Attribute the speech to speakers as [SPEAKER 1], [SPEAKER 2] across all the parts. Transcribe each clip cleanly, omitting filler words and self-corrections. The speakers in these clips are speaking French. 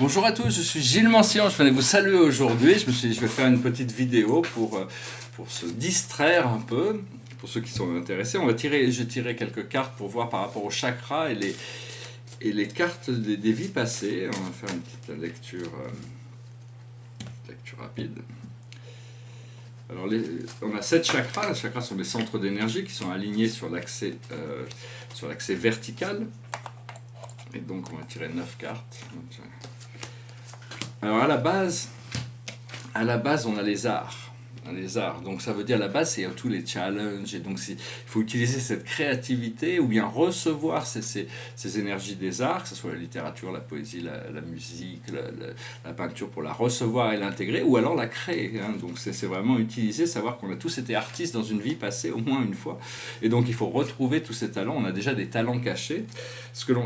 [SPEAKER 1] Bonjour à tous, je suis Gilles Mancian, je venais vous saluer aujourd'hui. Je me suis dit, je vais faire une petite vidéo pour se distraire un peu. Pour ceux qui sont intéressés, j'ai tiré quelques cartes pour voir par rapport aux chakras et les cartes des vies passées. On va faire une petite lecture rapide. Alors, on a 7 chakras. Les chakras sont des centres d'énergie qui sont alignés sur l'axé vertical. Et donc, on va tirer 9 cartes. Alors, à la base, on a les arts. Donc ça veut dire à la base c'est tous les challenges et donc il faut utiliser cette créativité ou bien recevoir ces énergies des arts, que ce soit la littérature, la poésie, la musique, la peinture, pour la recevoir et l'intégrer ou alors la créer, hein. Donc c'est vraiment utiliser, savoir qu'on a tous été artistes dans une vie passée au moins une fois et donc il faut retrouver tous ces talents. On a déjà des talents cachés.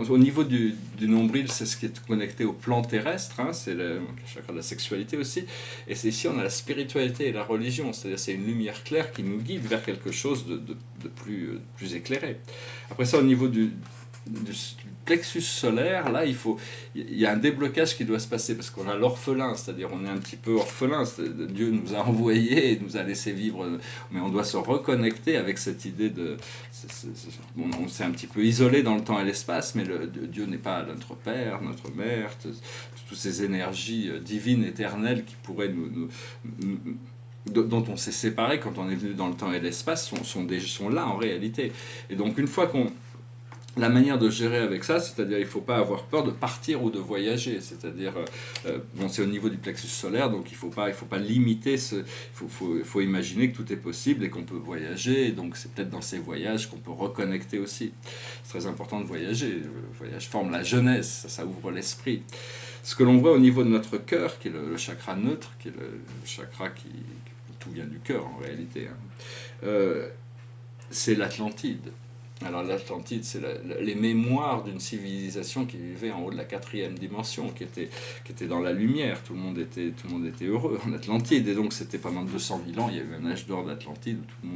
[SPEAKER 1] Au niveau du nombril, c'est ce qui est connecté au plan terrestre, hein, c'est le chakra de la sexualité aussi, et c'est ici on a la spiritualité et la religion. C'est-à-dire c'est une lumière claire qui nous guide vers quelque chose de plus éclairé. Après ça, au niveau du plexus solaire, là, il y a un déblocage qui doit se passer parce qu'on a l'orphelin, c'est-à-dire on est un petit peu orphelin. Dieu nous a envoyés et nous a laissé vivre, mais on doit se reconnecter avec cette idée de... on s'est un petit peu isolé dans le temps et l'espace, mais Dieu n'est pas notre père, notre mère, toutes ces énergies divines, éternelles qui pourraient dont on s'est séparé quand on est venu dans le temps et l'espace sont là en réalité. Et donc une fois la manière de gérer avec ça, c'est-à-dire il ne faut pas avoir peur de partir ou de voyager, c'est-à-dire c'est au niveau du plexus solaire, donc il faut pas limiter, faut imaginer que tout est possible et qu'on peut voyager, et donc c'est peut-être dans ces voyages qu'on peut reconnecter aussi. C'est très important de voyager, le voyage forme la jeunesse, ça ouvre l'esprit. Ce que l'on voit au niveau de notre cœur, qui est le chakra neutre, qui est le chakra qui tout vient du cœur en réalité, hein. C'est l'Atlantide. Alors l'Atlantide, c'est les mémoires d'une civilisation qui vivait en haut de la 4e dimension, qui était dans la lumière. Tout le monde était heureux en Atlantide, et donc c'était pendant 200 000 ans, il y a eu un âge d'or d'Atlantide où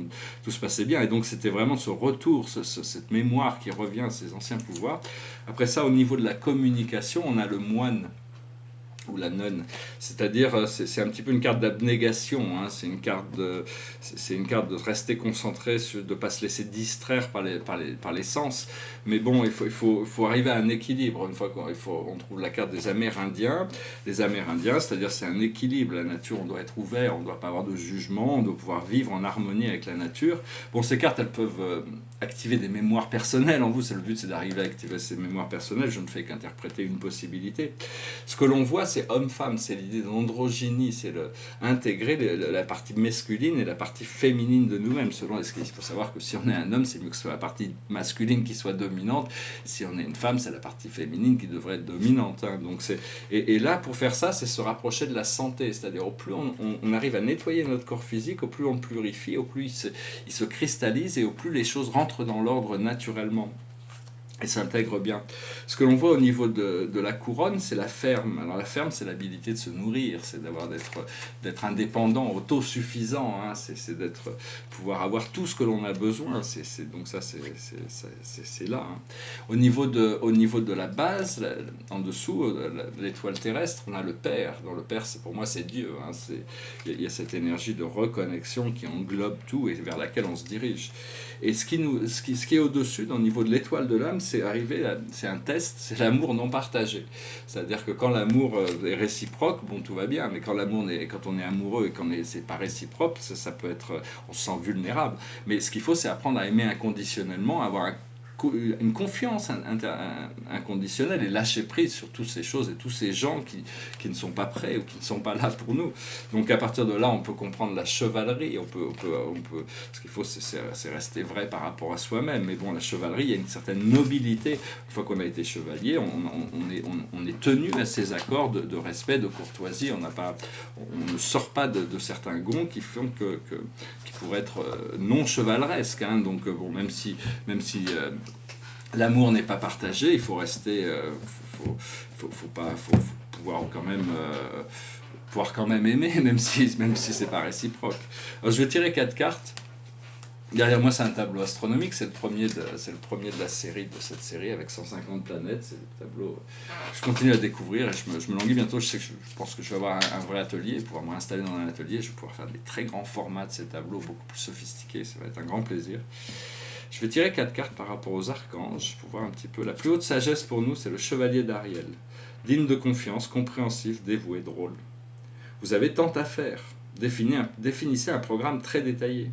[SPEAKER 1] tout se passait bien, et donc c'était vraiment ce retour, cette mémoire qui revient à ces anciens pouvoirs. Après ça, au niveau de la communication, on a le moine ou la nonne, c'est-à-dire c'est un petit peu une carte d'abnégation, hein. C'est une carte de rester concentré, de ne pas se laisser distraire par les sens, mais bon, il faut arriver à un équilibre. Une fois qu'on trouve la carte des Amérindiens, c'est-à-dire c'est un équilibre, la nature, on doit être ouvert, on ne doit pas avoir de jugement, on doit pouvoir vivre en harmonie avec la nature. Bon, ces cartes, elles peuvent activer des mémoires personnelles en vous, le but c'est d'arriver à activer ces mémoires personnelles, je ne fais qu'interpréter une possibilité. Ce que l'on voit, c'est homme-femme, c'est l'idée d'androgynie, c'est intégrer la partie masculine et la partie féminine de nous-mêmes. Il faut savoir que si on est un homme, c'est mieux que ce soit la partie masculine qui soit dominante, si on est une femme, c'est la partie féminine qui devrait être dominante, hein. Donc et là, pour faire ça, c'est se rapprocher de la santé, c'est-à-dire au plus on arrive à nettoyer notre corps physique, au plus on le purifie, au plus il se cristallise et au plus les choses rentrent dans l'ordre naturellement et s'intègre bien. Ce que l'on voit au niveau de la couronne, c'est la ferme. Alors la ferme, c'est l'habilité de se nourrir, c'est d'être indépendant, autosuffisant, hein. C'est pouvoir avoir tout ce que l'on a besoin. Donc ça, c'est là, hein. Au niveau de la base, en dessous, l'étoile terrestre, on a le Père. Dans le Père, pour moi, c'est Dieu, hein. Il y a cette énergie de reconnexion qui englobe tout et vers laquelle on se dirige. Et ce qui est au-dessus, au niveau de l'étoile de l'âme, c'est un test, c'est l'amour non partagé. C'est-à-dire que quand l'amour est réciproque, bon, tout va bien, mais quand on est amoureux et c'est pas réciproque, ça peut être, on se sent vulnérable. Mais ce qu'il faut, c'est apprendre à aimer inconditionnellement, avoir une confiance inconditionnelle et lâcher prise sur toutes ces choses et tous ces gens qui ne sont pas prêts ou qui ne sont pas là pour nous. Donc à partir de là, on peut comprendre la chevalerie. Ce qu'il faut, c'est rester vrai par rapport à soi-même. Mais bon, la chevalerie, il y a une certaine nobilité. Une fois qu'on a été chevalier, on est tenu à ces accords de respect, de courtoisie. On ne sort pas de certains gonds qui font qui pourraient être non chevaleresques, hein. Donc bon, même si l'amour n'est pas partagé, il faut rester, faut pouvoir quand même aimer, même si c'est pas réciproque. Alors, je vais tirer 4 cartes Derrière moi, c'est un tableau astronomique, c'est le premier de cette série avec 150 planètes. C'est le tableau que je continue à découvrir et je me languis bientôt. Je pense que je vais avoir un vrai atelier, pouvoir me réinstaller dans un atelier. Je vais pouvoir faire des très grands formats de ces tableaux, beaucoup plus sophistiqués. Ça va être un grand plaisir. Je vais tirer 4 cartes par rapport aux archanges pour voir un petit peu. La plus haute sagesse pour nous, c'est le chevalier d'Ariel. Digne de confiance, compréhensif, dévoué, drôle. Vous avez tant à faire. Définissez un programme très détaillé.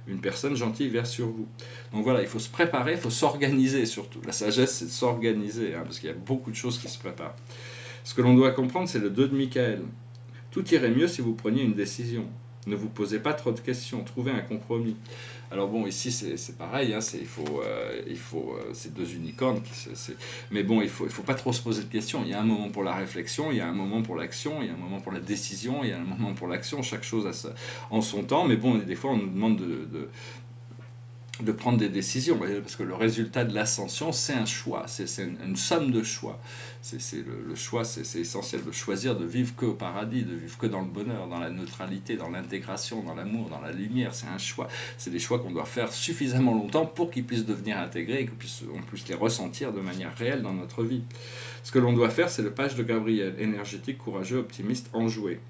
[SPEAKER 1] Une personne gentille vers sur vous. Donc voilà, il faut se préparer, il faut s'organiser surtout. La sagesse, c'est de s'organiser, parce qu'il y a beaucoup de choses qui se préparent. Ce que l'on doit comprendre, c'est le 2 de Michael. Tout irait mieux si vous preniez une décision. Ne vous posez pas trop de questions, trouvez un compromis. Alors bon, ici c'est pareil, c'est deux unicornes. Mais bon, il faut pas trop se poser de questions. Il y a un moment pour la réflexion, il y a un moment pour l'action, il y a un moment pour la décision, il y a un moment pour l'action. Chaque chose en son temps. Mais bon, des fois on nous demande de prendre des décisions, parce que le résultat de l'ascension, c'est un choix, c'est une somme de choix. Le choix, c'est essentiel de choisir de vivre que au paradis, de vivre que dans le bonheur, dans la neutralité, dans l'intégration, dans l'amour, dans la lumière. C'est un choix. C'est des choix qu'on doit faire suffisamment longtemps pour qu'ils puissent devenir intégrés et qu'on puisse les ressentir de manière réelle dans notre vie. Ce que l'on doit faire, c'est le page de Gabriel, énergétique, courageux, optimiste, enjoué.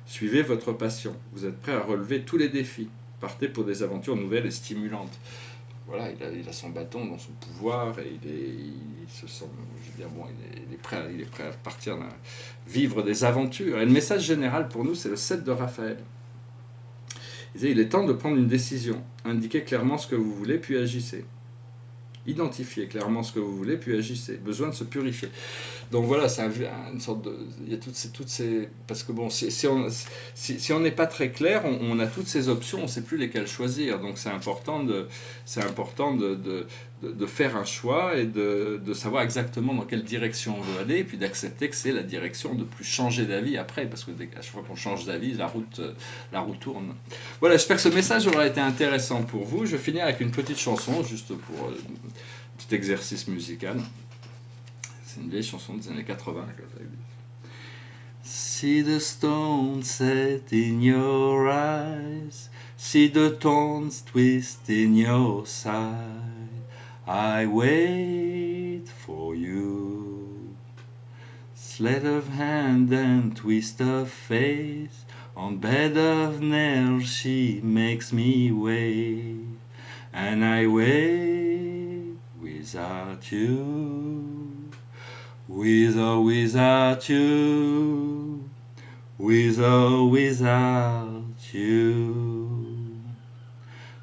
[SPEAKER 1] Suivez votre passion. Vous êtes prêt à relever tous les défis. Partez pour des aventures nouvelles et stimulantes. Voilà, il a son bâton dans son pouvoir et il se sent, je veux dire, bon, il est prêt à partir vivre des aventures. Et le message général pour nous, c'est le 7 de Raphaël. Il est temps de prendre une décision. Indiquez clairement ce que vous voulez, puis agissez. Identifiez clairement ce que vous voulez, puis agissez. Besoin de se purifier. Donc voilà, c'est une sorte de... Il y a toutes ces... Parce que bon, si on n'est pas très clair, on a toutes ces options, on ne sait plus lesquelles choisir. Donc c'est important de faire un choix et de savoir exactement dans quelle direction on veut aller, et puis d'accepter que c'est la direction, de ne plus changer d'avis après, parce que à chaque fois qu'on change d'avis, la route tourne. Voilà, j'espère que ce message aura été intéressant pour vous. Je vais finir avec une petite chanson, juste pour un petit exercice musical. C'est une vieille chanson des années 80. See the stones set in your eyes, see the thorns twist in your side. I wait for you. Sleight of hand and twist of face, on bed of nails she makes me wait, and I wait without you. With or without you, with or without you.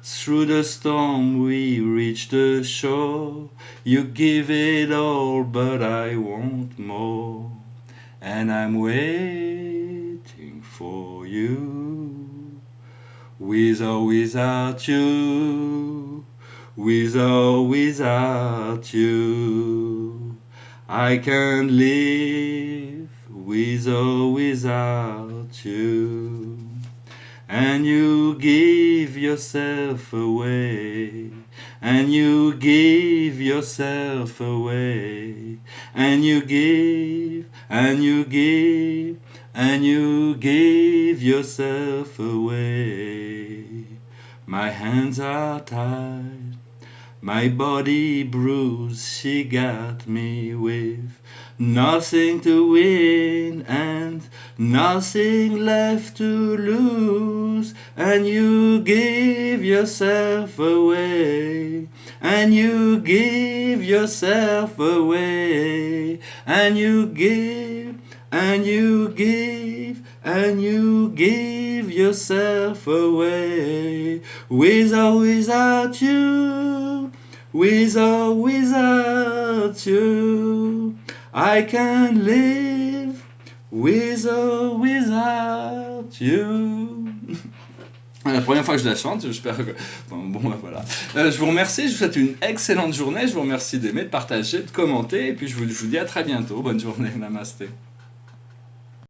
[SPEAKER 1] Through the storm we reach the shore, you give it all but I want more, and I'm waiting for you. With or without you, with or without you. I can't live with or without you. And you give yourself away, and you give yourself away, and you give, and you give, and you give yourself away. My hands are tied, my body bruised, she got me with nothing to win and nothing left to lose. And you give yourself away, and you give yourself away, and you give, and you give, and you give yourself away. With or without you, with or without you, I can live with or without you. La première fois que je la chante, j'espère que... voilà. Je vous remercie, je vous souhaite une excellente journée, je vous remercie d'aimer, de partager, de commenter, et puis je vous dis à très bientôt. Bonne journée, namasté.